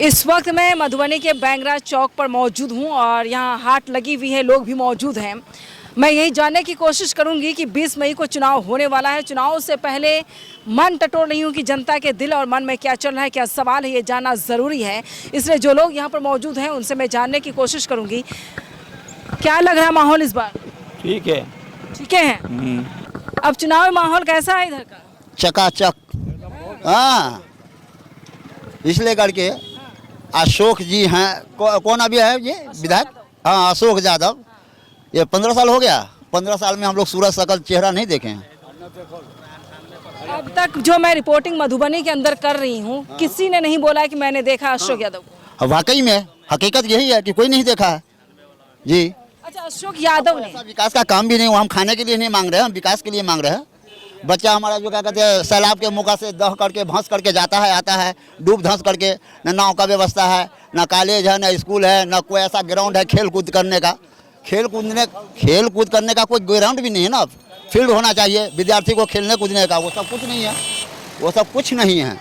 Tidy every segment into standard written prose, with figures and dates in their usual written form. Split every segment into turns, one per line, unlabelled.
इस वक्त मैं मधुबनी के बैंगरा चौक पर मौजूद हूं और यहां हाट लगी हुई है, लोग भी मौजूद हैं। मैं यही जानने की कोशिश करूंगी कि 20 मई को चुनाव होने वाला है। चुनाव से पहले मन टटोल रही हूं कि जनता के दिल और मन में क्या चल रहा है, क्या सवाल है, ये जानना ज़रूरी है। इसलिए जो लोग यहाँ पर मौजूद हैं उनसे मैं जानने की कोशिश करूँगी। क्या लग रहा है माहौल इस बार?
ठीक है।
ठीक है। अब चुनाव माहौल कैसा है इधर का?
चकाचक। हाँ, इसलिए करके अशोक जी हैं। कौन अभी है ये विधायक? हाँ, अशोक यादव। ये 15 साल हो गया। 15 साल में हम लोग सूरज शकल चेहरा नहीं देखे हैं।
अब तक जो मैं रिपोर्टिंग मधुबनी के अंदर कर रही हूँ, किसी ने नहीं बोला है कि मैंने देखा अशोक यादव को।
वाकई में हकीकत यही है कि कोई नहीं देखा है जी।
अच्छा, अशोक यादव ने
विकास का काम भी नहीं हुआ। हम खाने के लिए नहीं मांग रहे हैं, हम विकास के लिए मांग रहे हैं। बच्चा हमारा जो क्या कहते हैं सैलाब के मौका से दह करके भंस करके जाता है, आता है, डूब धंस करके। न नाव का व्यवस्था है, न कॉलेज है, न स्कूल है, न कोई ऐसा ग्राउंड है खेल कूद करने का। खेल कूद करने का कोई ग्राउंड भी नहीं है ना। फील्ड होना चाहिए विद्यार्थी को खेलने कूदने का, वो सब कुछ नहीं है। वो सब कुछ नहीं है।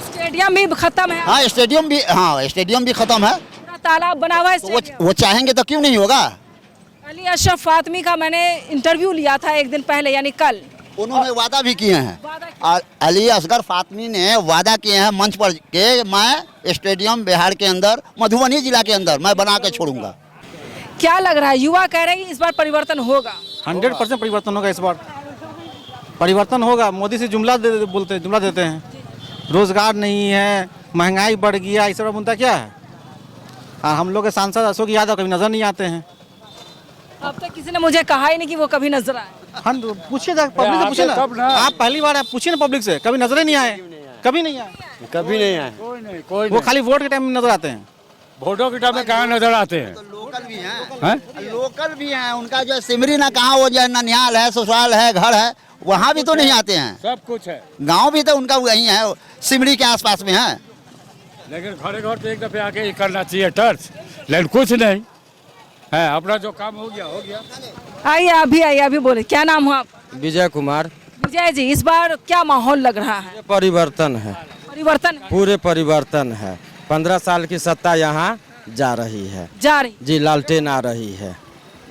स्टेडियम भी खत्म है।
हाँ, स्टेडियम भी खत्म है।
पूरा तालाब बना हुआ है स्टेडियम।
वो चाहेंगे तो क्यों नहीं होगा।
अली अशरफ फातमी का मैंने इंटरव्यू लिया था एक दिन पहले, यानी कल।
उन्होंने वादा भी किए हैं। अली असगर फातमी ने वादा किए हैं मंच पर के मैं स्टेडियम बिहार के अंदर, मधुबनी जिला के अंदर मैं बना के छोड़ूंगा।
क्या लग रहा है, युवा कह रहे हैं इस बार परिवर्तन होगा?
100% परिवर्तन होगा। इस बार परिवर्तन होगा। मोदी से जुमला देते हैं। रोजगार नहीं है, महंगाई बढ़ गया, इस सब मुद्दा क्या है। हम लोग के सांसद अशोक यादव कभी नजर नहीं आते हैं।
अब तक किसी ने मुझे कहा ही नहीं कि वो कभी नजर आए।
हाँ, पूछिए पब्लिक से, पूछिए ना। आप पहली बार पूछिए ना पब्लिक से, कभी नजर ही नहीं आए। कभी नहीं आए।
कोई
वो खाली वोट के टाइम में नजर आते हैं।
वोटों के टाइम में कहाँ नजर आते हैं?
लोकल भी हैं। उनका जो सिमरी ना कहाँ, वो जो ननिहाल है, ससुराल है, घर है, वहाँ भी तो नहीं आते हैं।
सब कुछ है।
गांव भी तो उनका वही है, सिमरी के आसपास में है।
लेकिन घरे घर तो एक दफे आके ही करना चाहिए टर्च, लेकिन कुछ नहीं है। अपना जो काम हो गया।
आइए अभी बोले, क्या नाम हो आप?
विजय कुमार।
विजय जी, इस बार क्या माहौल लग रहा है?
परिवर्तन है।
परिवर्तन
पूरे परिवर्तन है। 15 साल की सत्ता यहाँ जा रही है जी। लालटेन आ रही है।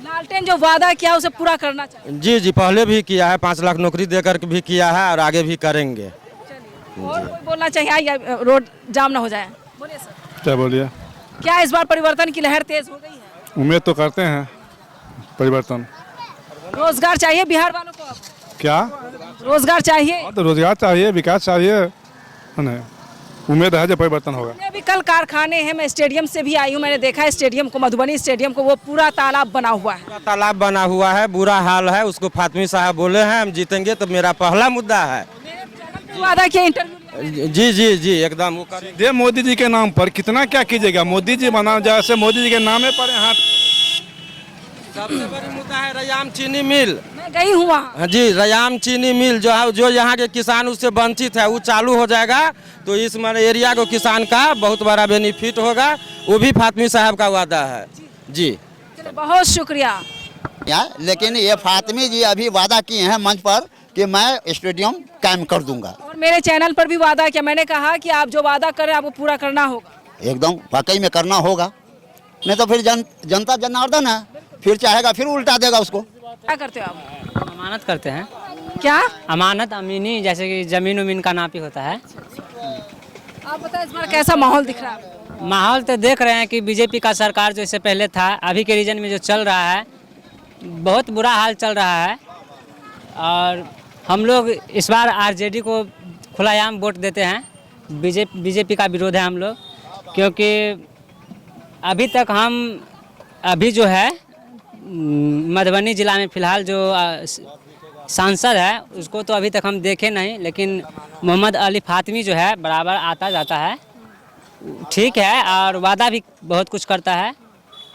लालटेन जो वादा किया उसे पूरा करना चाहिए।
जी, पहले भी किया है। 5 लाख नौकरी देकर भी किया है और आगे भी करेंगे।
और कोई बोलना चाहिए? आइए, रोड जाम ना हो जाए। बोलिए सर।
क्या बोलिए?
क्या इस बार परिवर्तन की लहर तेज हो गई है?
उम्मीद तो करते हैं परिवर्तन।
रोजगार चाहिए बिहार वालों को। अब
क्या
रोजगार चाहिए?
तो रोजगार चाहिए, विकास चाहिए, है ना। उम्मीद है जो परिवर्तन होगा।
अभी कल कारखाने हैं, मैं स्टेडियम से भी आई हूँ। मैंने देखा है स्टेडियम को, मधुबनी स्टेडियम को, वो पूरा तालाब बना हुआ है।
पूरा तालाब बना हुआ है, बुरा हाल है। उसको फातमी साहब बोले हैं हम जीतेंगे तो मेरा पहला मुद्दा है।
वादा किया इंटरव्यू।
जी एकदम।
दे मोदी जी के नाम पर कितना क्या कीजिएगा। मोदी जी बना, जैसे मोदी जी के नामे पर यहाँ
सबसे बड़ी मुद्दा है रयाम चीनी मिल।
मैं गई हूँ वहाँ।
जी, रयाम चीनी मिल जो यहाँ के किसान उससे वंचित है, वो चालू हो जाएगा तो इस एरिया को किसान का बहुत बड़ा बेनिफिट होगा। वो भी फातमी साहब का वादा है जी।
बहुत शुक्रिया।
लेकिन ये फातमी जी अभी वादा किए हैं मंच पर कि मैं स्टेडियम कायम कर दूंगा।
और मेरे चैनल पर भी वादा किया। मैंने कहा कि आप जो वादा कर रहे हैं आपको पूरा करना होगा।
एकदम वाकई में करना होगा, नहीं तो फिर जनता जनार्दन है, फिर चाहेगा, फिर उल्टा देगा उसको।
क्या करते हो आप?
अमानत करते हैं।
क्या
अमानत, अमीनी, जैसे कि जमीन उमीन का नापी होता है।
आप बताएं इस बार कैसा माहौल दिख रहा है?
माहौल तो देख रहे हैं कि बीजेपी का सरकार जो इससे पहले था, अभी के रीजन में जो चल रहा है बहुत बुरा हाल चल रहा है। और हम लोग इस बार आरजेडी को खुलायाम वोट देते हैं। बीजेपी का विरोध है हम लोग, क्योंकि अभी तक अभी जो है मधुबनी जिला में फ़िलहाल जो सांसद है उसको तो अभी तक हम देखे नहीं, लेकिन मोहम्मद अली फातमी जो है बराबर आता जाता है, ठीक है, और वादा भी बहुत कुछ करता है।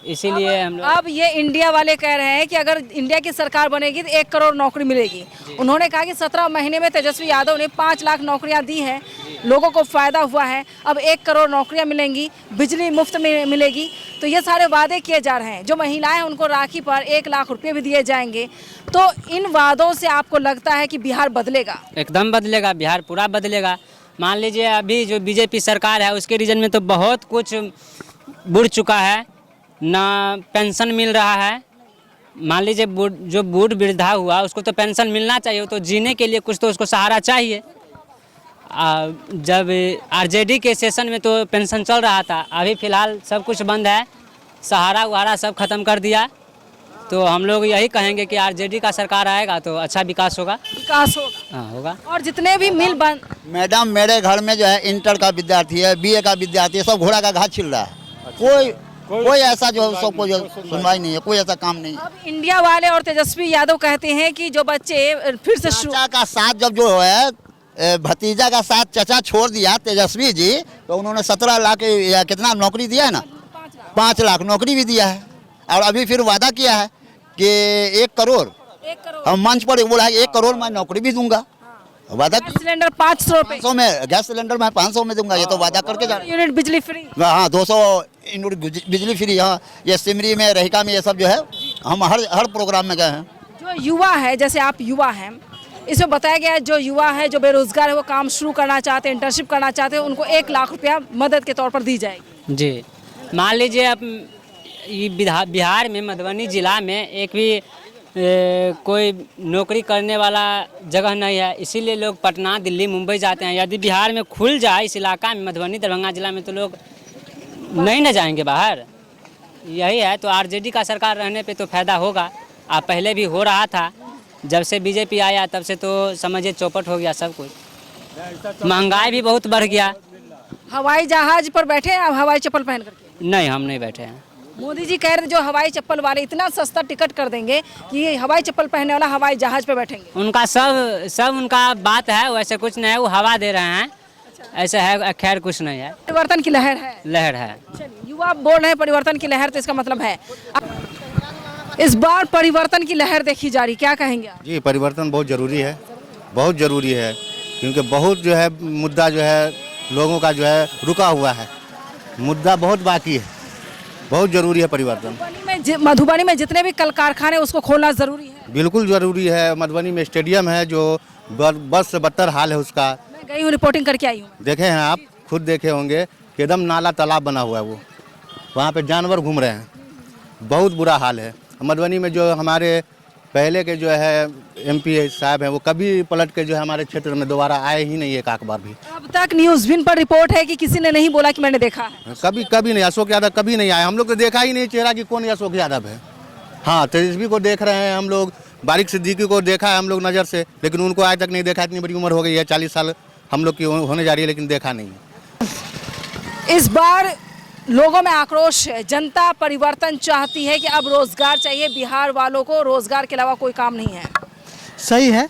इसीलिए हम लोग
अब ये इंडिया वाले कह रहे हैं कि अगर इंडिया की सरकार बनेगी तो 1 करोड़ नौकरी मिलेगी। उन्होंने कहा कि 17 महीने में तेजस्वी यादव ने 5 लाख नौकरियां दी हैं, लोगों को फ़ायदा हुआ है। अब 1 करोड़ नौकरियां मिलेंगी, बिजली मुफ्त में मिलेगी। तो ये सारे वादे किए जा रहे हैं। जो महिलाएं हैं उनको राखी पर 1 लाख रुपये भी दिए जाएंगे। तो इन वादों से आपको लगता है कि बिहार बदलेगा?
एकदम बदलेगा, बिहार पूरा बदलेगा। मान लीजिए अभी जो बीजेपी सरकार है उसके रीजन में तो बहुत कुछ बुढ़ चुका है, ना पेंशन मिल रहा है। मान लीजिए जो बूढ़ वृद्धा हुआ उसको तो पेंशन मिलना चाहिए, तो जीने के लिए कुछ तो उसको सहारा चाहिए। जब आरजेडी के सेशन में तो पेंशन चल रहा था, अभी फ़िलहाल सब कुछ बंद है, सहारा वहारा सब खत्म कर दिया। तो हम लोग यही कहेंगे कि आरजेडी का सरकार आएगा तो अच्छा विकास होगा।
विकास होगा।
हाँ होगा।
और जितने भी मिल बंद,
मैडम मेरे घर में जो है इंटर का विद्यार्थी है, बीए का विद्यार्थी है, सब घोड़ा का घास छिल रहा है। कोई ऐसा जो सबको जो सुनवाई नहीं है, कोई ऐसा काम नहीं है।
अब इंडिया वाले और तेजस्वी यादव कहते हैं कि जो बच्चे फिर से शुरू,
चाचा का साथ जब जो है भतीजा का साथ चचा छोड़ दिया तेजस्वी जी, तो उन्होंने 17 लाख या कितना नौकरी दिया है ना, 5 लाख नौकरी भी दिया है। और अभी फिर वादा किया है कि 1 करोड़, हम मंच पर बोला है 1 करोड़ मैं नौकरी भी दूंगा। वादा
गैस सिलेंडर 500 रुपए,
500 में गैस सिलेंडर मैं 500 में दूंगा, ये तो वादा करके जा रहे हैं।
यूनिट बिजली फ्री।
हाँ 200 यूनिट बिजली फ्री। हाँ ये सिमरी में रहिका में ये सब जो है हम हर प्रोग्राम में गए हैं।
जो युवा है, जैसे आप युवा हैं, इसमें बताया गया है जो युवा है जो बेरोजगार है वो काम शुरू करना चाहते हैं, इंटर्नशिप करना चाहते हैं, उनको 1 लाख रुपया मदद के तौर पर दी जाएगी।
जी मान लीजिए अब ये बिहार में मधुबनी ज़िला में एक भी कोई नौकरी करने वाला जगह नहीं है, इसीलिए लोग पटना, दिल्ली, मुंबई जाते हैं। यदि बिहार में खुल जाए इस इलाका में, मधुबनी दरभंगा जिला में, तो लोग नहीं न जाएंगे बाहर। यही है, तो आरजेडी का सरकार रहने पे तो फ़ायदा होगा। आप पहले भी हो रहा था, जब से बीजेपी आया तब से तो समझिए चौपट हो गया सब कुछ। महंगाई भी बहुत बढ़ गया।
हवाई जहाज पर बैठे हैं आप हवाई चप्पल पहन करके?
नहीं, हम नहीं बैठे हैं।
मोदी जी कह रहे जो हवाई चप्पल वाले इतना सस्ता टिकट कर देंगे कि ये हवाई चप्पल पहनने वाला हवाई जहाज पे बैठेंगे।
उनका सब उनका बात है, वैसे कुछ नहीं है, वो हवा दे रहे हैं। ऐसा है, खैर कुछ नहीं है।
परिवर्तन की लहर है।
लहर है।
चलिए, युवा बोल रहे हैं परिवर्तन की लहर, तो इसका मतलब है इस बार परिवर्तन की लहर देखी जा रही, क्या कहेंगे आप?
जी परिवर्तन बहुत ज़रूरी है, बहुत ज़रूरी है, क्योंकि बहुत जो है मुद्दा जो है लोगों का जो है रुका हुआ है, मुद्दा बहुत बाकी है, बहुत ज़रूरी है परिवर्तन।
मधुबनी में जितने भी कल कारखाने उसको खोलना ज़रूरी है।
बिल्कुल ज़रूरी है। मधुबनी में स्टेडियम है जो बस से बदतर हाल है उसका।
मैं गई हूँ, रिपोर्टिंग करके आई हूँ।
देखे हैं आप, खुद देखे होंगे कि एकदम नाला तालाब बना हुआ है, वो वहाँ पे जानवर घूम रहे हैं, बहुत बुरा हाल है। मधुबनी में जो हमारे पहले के जो है MP साहब हैं, वो कभी पलट के जो है हमारे क्षेत्र में दोबारा आए ही नहीं एक आख बार भी।
अब तक न्यूज़ विन पर रिपोर्ट है कि किसी ने नहीं बोला कि मैंने देखा है।
कभी नहीं, अशोक यादव कभी नहीं आए। हम लोग तो देखा ही नहीं चेहरा कि कौन अशोक यादव है। हाँ तेजस्वी को देख रहे हैं हम लोग, बारिक सिद्दीकी को देखा है हम लोग नज़र से, लेकिन उनको आज तक नहीं देखा। इतनी बड़ी उम्र हो गई है, 40 साल हम लोग की होने जा रही है, लेकिन देखा नहीं है।
इस बार लोगों में आक्रोश है, जनता परिवर्तन चाहती है कि अब रोजगार चाहिए। बिहार वालों को रोजगार के अलावा कोई काम नहीं है।
सही है,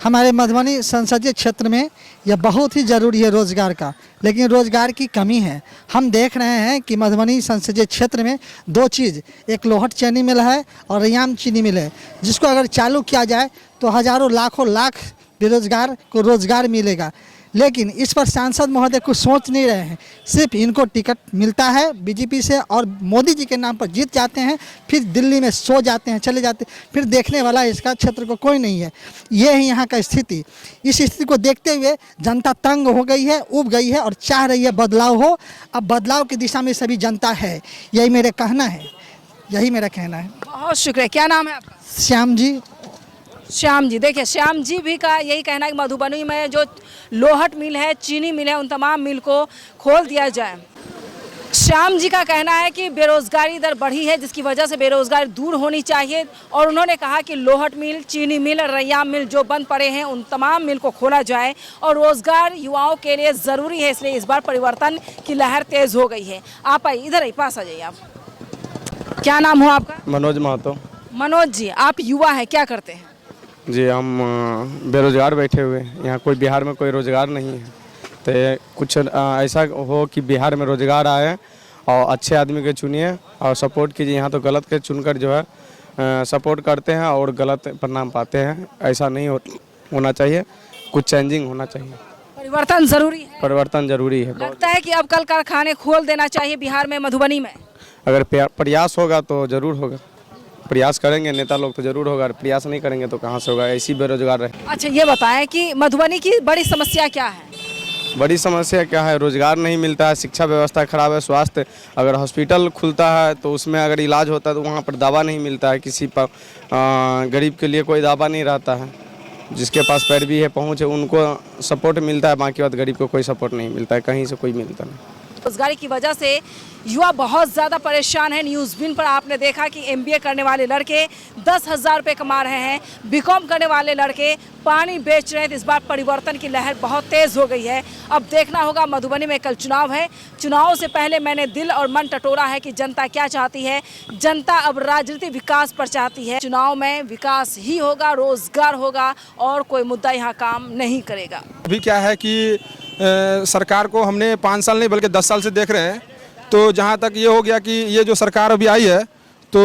हमारे मधुबनी संसदीय क्षेत्र में यह बहुत ही ज़रूरी है रोज़गार का, लेकिन रोज़गार की कमी है। हम देख रहे हैं कि मधुबनी संसदीय क्षेत्र में 2 चीज़, एक लोहट चीनी मिल है और रैयाम चीनी मिल है, जिसको अगर चालू किया जाए तो हज़ारों लाखों लाख बेरोजगार को रोज़गार मिलेगा। लेकिन इस पर सांसद महोदय कुछ सोच नहीं रहे हैं। सिर्फ इनको टिकट मिलता है बीजेपी से और मोदी जी के नाम पर जीत जाते हैं, फिर दिल्ली में सो जाते हैं, चले जाते हैं, फिर देखने वाला इसका क्षेत्र को कोई नहीं है। ये है यहाँ का स्थिति। इस स्थिति को देखते हुए जनता तंग हो गई है, उब गई है और चाह रही है बदलाव हो। अब बदलाव की दिशा में सभी जनता है, यही मेरा कहना है, यही मेरा कहना है।
बहुत शुक्रिया। क्या नाम है आपका?
श्याम जी।
श्याम जी, देखिए श्याम जी भी का यही कहना है कि मधुबनी में जो लोहट मिल है, चीनी मिल है, उन तमाम मिल को खोल दिया जाए। श्याम जी का कहना है कि बेरोजगारी दर बढ़ी है, जिसकी वजह से बेरोजगारी दूर होनी चाहिए। और उन्होंने कहा कि लोहट मिल, चीनी मिल, रैयाम मिल जो बंद पड़े हैं उन तमाम मिल को खोला जाए और रोजगार युवाओं के लिए ज़रूरी है। इसलिए इस बार परिवर्तन की लहर तेज़ हो गई है। आप आइए, इधर आइए, पास आ जाइए। आप क्या नाम हो आपका?
मनोज महतो।
मनोज जी, आप युवा हैं, क्या करते हैं?
जी हम बेरोजगार बैठे हुए हैं, यहाँ कोई बिहार में कोई रोज़गार नहीं है, तो कुछ ऐसा हो कि बिहार में रोज़गार आए और अच्छे आदमी के चुनिए और सपोर्ट कीजिए। यहाँ तो गलत के चुनकर जो है सपोर्ट करते हैं और गलत परिणाम पाते हैं। ऐसा नहीं होना चाहिए, कुछ चेंजिंग होना चाहिए।
परिवर्तन ज़रूरी है।
परिवर्तन ज़रूरी है।
लगता है कि अब कल कारखाने खोल देना चाहिए बिहार में, मधुबनी में।
अगर प्रयास होगा तो ज़रूर होगा। प्रयास करेंगे नेता लोग तो जरूर होगा, प्रयास नहीं करेंगे तो कहाँ से होगा, ऐसी बेरोजगार रहे।
अच्छा ये बताएं कि मधुबनी की बड़ी समस्या क्या है?
बड़ी समस्या क्या है, रोज़गार नहीं मिलता है, शिक्षा व्यवस्था खराब है, स्वास्थ्य अगर हॉस्पिटल खुलता है तो उसमें अगर इलाज होता है तो वहाँ पर दवा नहीं मिलता है, किसी पर गरीब के लिए कोई दवा नहीं रहता है, जिसके पास पैरवी है पहुँच है उनको सपोर्ट मिलता है, बाकी बात गरीब को कोई सपोर्ट नहीं मिलता है, कहीं से कोई मिलता नहीं।
रोजगारी की वजह से युवा बहुत ज़्यादा परेशान है। न्यूज़ बिन पर आपने देखा कि MBA करने वाले लड़के 10,000 रुपये कमा रहे हैं, BCom करने वाले लड़के पानी बेच रहे हैं। तो इस बार परिवर्तन की लहर बहुत तेज़ हो गई है। अब देखना होगा, मधुबनी में कल चुनाव है, चुनाव से पहले मैंने दिल और मन टटोरा है कि जनता क्या चाहती है। जनता अब राजनीतिक विकास पर चाहती है। चुनाव में विकास ही होगा, रोजगार होगा और कोई मुद्दा यहाँ काम नहीं करेगा।
अभी क्या है कि सरकार को हमने 5 साल नहीं बल्कि 10 साल से देख रहे हैं, तो जहाँ तक ये हो गया कि ये जो सरकार अभी आई है तो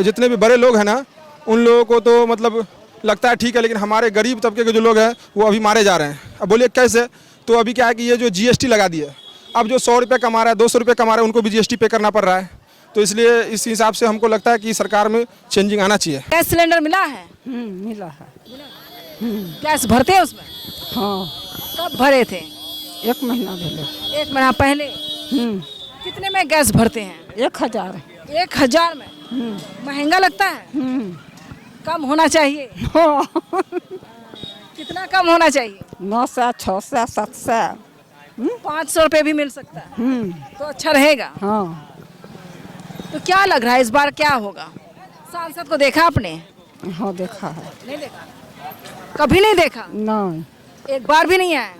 जितने भी बड़े लोग हैं ना उन लोगों को तो मतलब लगता है ठीक है, लेकिन हमारे गरीब तबके के जो लोग हैं वो अभी मारे जा रहे हैं। अब बोलिए कैसे? तो अभी क्या है कि ये जो GST लगा दिए, अब जो 100 रुपये कमा रहा है, 200 रुपये कमा रहा है, उनको भी GST पे करना पड़ रहा है। तो इसलिए इस हिसाब से हमको लगता है कि सरकार में चेंजिंग आना चाहिए।
गैस सिलेंडर मिला है?
मिला है।
गैस भरते हैं उसमें?
हाँ,
कब भरे थे?
1 महीना पहले।
1 महीना पहले? कितने में गैस भरते हैं?
1000।
1000 में? महंगा लगता है? कम होना चाहिए। कितना कम होना चाहिए?
900, 600, 700।
500 रुपये भी मिल सकता है तो अच्छा रहेगा।
हाँ।
तो क्या लग रहा है इस बार क्या होगा? सांसद को देखा आपने?
हाँ, देखा है।
नहीं देखा? कभी नहीं देखा?
नहीं,
एक बार भी नहीं आया?